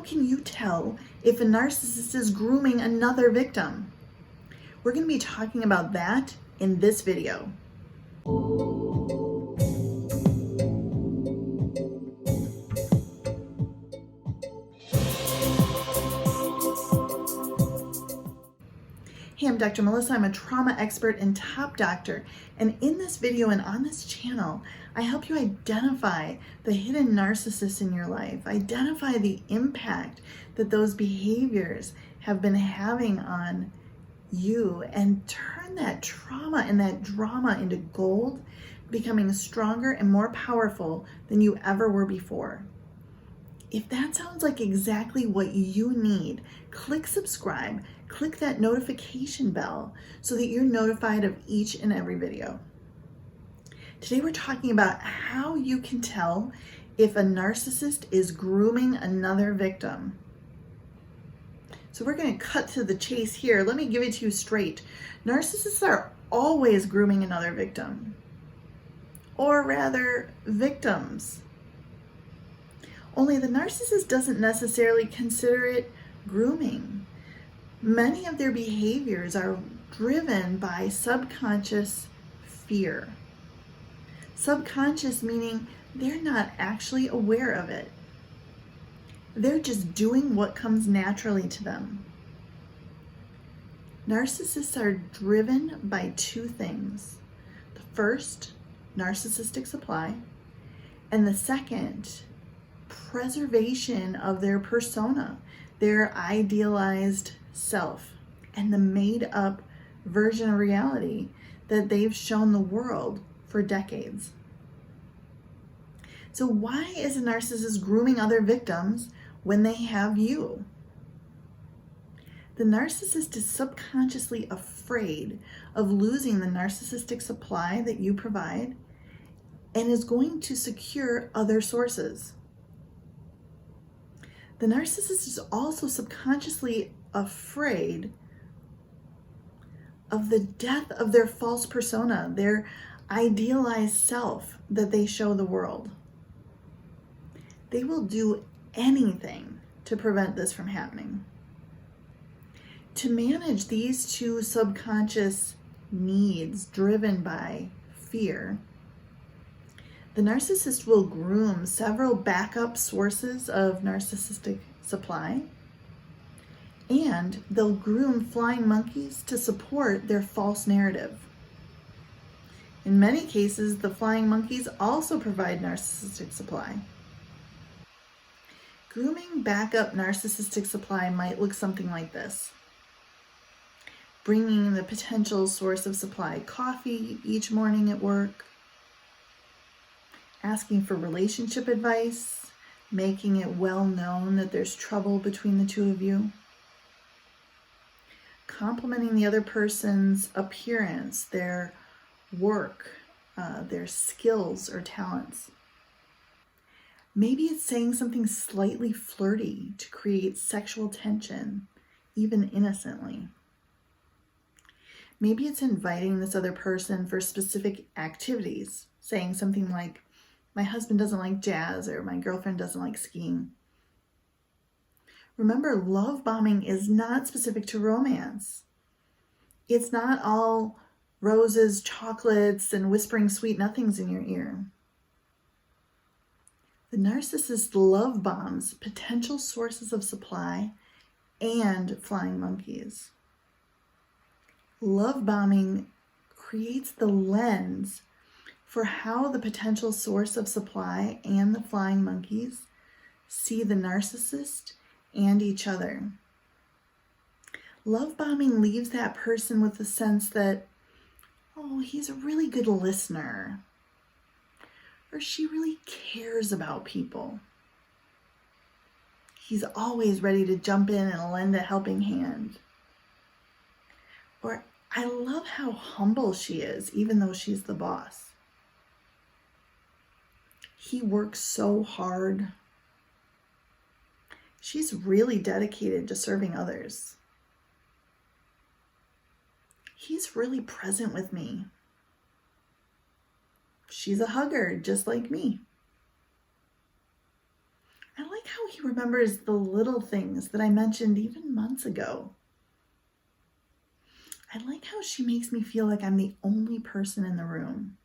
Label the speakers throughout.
Speaker 1: can you tell if a narcissist is grooming another victim? We're going to be talking about that in this video. Hey, I'm Dr. Melissa. I'm a trauma expert and top doctor. And in this video and on this channel, I help you identify the hidden narcissists in your life, identify the impact that those behaviors have been having on you, and turn that trauma and that drama into gold, becoming stronger and more powerful than you ever were before. If that sounds like exactly what you need, click subscribe, click that notification bell so that you're notified of each and every video. Today we're talking about how you can tell if a narcissist is grooming another victim. So we're going to cut to the chase here. Let me give it to you straight. Narcissists are always grooming another victim, or rather victims. Only the narcissist doesn't necessarily consider it grooming. Many of their behaviors are driven by subconscious fear. Subconscious meaning they're not actually aware of it. They're just doing what comes naturally to them. Narcissists are driven by two things. The first, narcissistic supply, and the second, preservation of their persona, their idealized self, and the made-up version of reality that they've shown the world for decades. So why is a narcissist grooming other victims when they have you? The narcissist is subconsciously afraid of losing the narcissistic supply that you provide and is going to secure other sources. The narcissist is also subconsciously afraid of the death of their false persona, their idealized self that they show the world. They will do anything to prevent this from happening. To manage these two subconscious needs driven by fear, the narcissist will groom several backup sources of narcissistic supply, and they'll groom flying monkeys to support their false narrative. In many cases, the flying monkeys also provide narcissistic supply. Grooming backup narcissistic supply might look something like this. Bringing the potential source of supply coffee each morning at work, asking for relationship advice, making it well known that there's trouble between the two of you, complimenting the other person's appearance, their work, their skills or talents. Maybe it's saying something slightly flirty to create sexual tension, even innocently. Maybe it's inviting this other person for specific activities, saying something like, "My husband doesn't like jazz," or "My girlfriend doesn't like skiing." Remember, love bombing is not specific to romance. It's not all roses, chocolates, and whispering sweet nothings in your ear. The narcissist love bombs potential sources of supply and flying monkeys. Love bombing creates the lens for how the potential source of supply and the flying monkeys see the narcissist and each other. Love bombing leaves that person with the sense that, oh, he's a really good listener, or she really cares about people. He's always ready to jump in and lend a helping hand. Or, I love how humble she is, even though she's the boss. He works so hard. She's really dedicated to serving others. He's really present with me. She's a hugger, just like me. I like how he remembers the little things that I mentioned even months ago. I like how she makes me feel like I'm the only person in the room.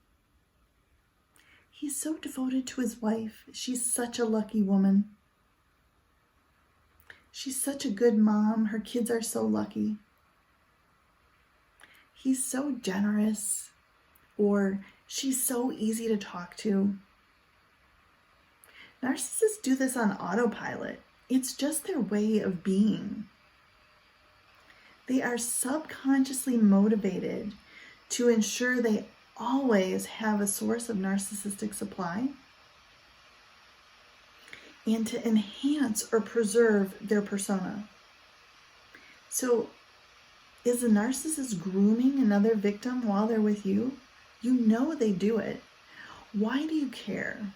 Speaker 1: He's so devoted to his wife. She's such a lucky woman. She's such a good mom. Her kids are so lucky. He's so generous, or she's so easy to talk to. Narcissists do this on autopilot. It's just their way of being. They are subconsciously motivated to ensure they always have a source of narcissistic supply and to enhance or preserve their persona. So, is the narcissist grooming another victim while they're with you? You know they do it. Why do you care?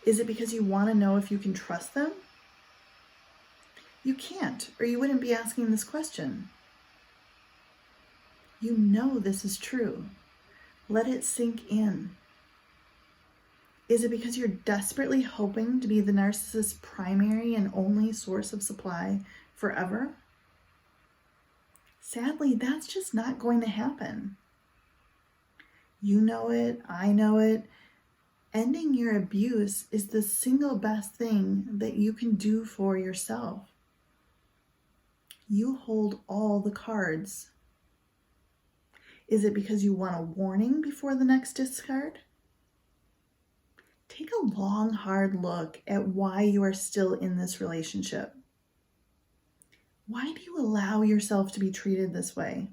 Speaker 1: Is it because you want to know if you can trust them? You can't, or you wouldn't be asking this question. You know this is true. Let it sink in. Is it because you're desperately hoping to be the narcissist's primary and only source of supply forever? Sadly, that's just not going to happen. You know it, I know it. Ending your abuse is the single best thing that you can do for yourself. You hold all the cards. Is it because you want a warning before the next discard? Take a long, hard look at why you are still in this relationship. Why do you allow yourself to be treated this way?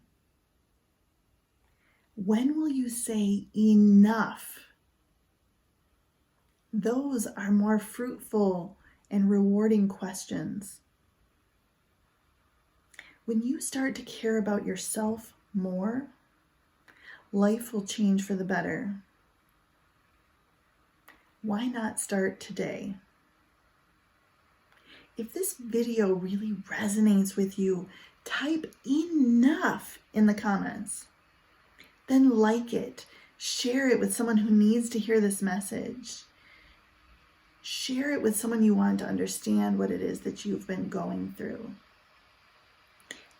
Speaker 1: When will you say enough? Those are more fruitful and rewarding questions. When you start to care about yourself more, life will change for the better. Why not start today? If this video really resonates with you, type enough in the comments. Then like it. Share it with someone who needs to hear this message. Share it with someone you want to understand what it is that you've been going through.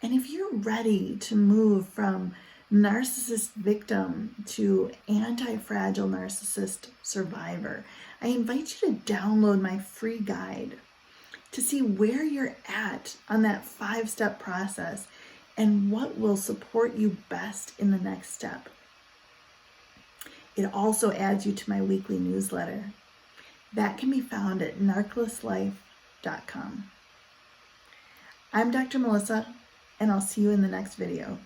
Speaker 1: And if you're ready to move from narcissist victim to anti-fragile narcissist survivor, I invite you to download my free guide to see where you're at on that 5-step process and what will support you best in the next step. It also adds you to my weekly newsletter. That can be found at narcissislife.com. I'm Dr. Melissa, and I'll see you in the next video.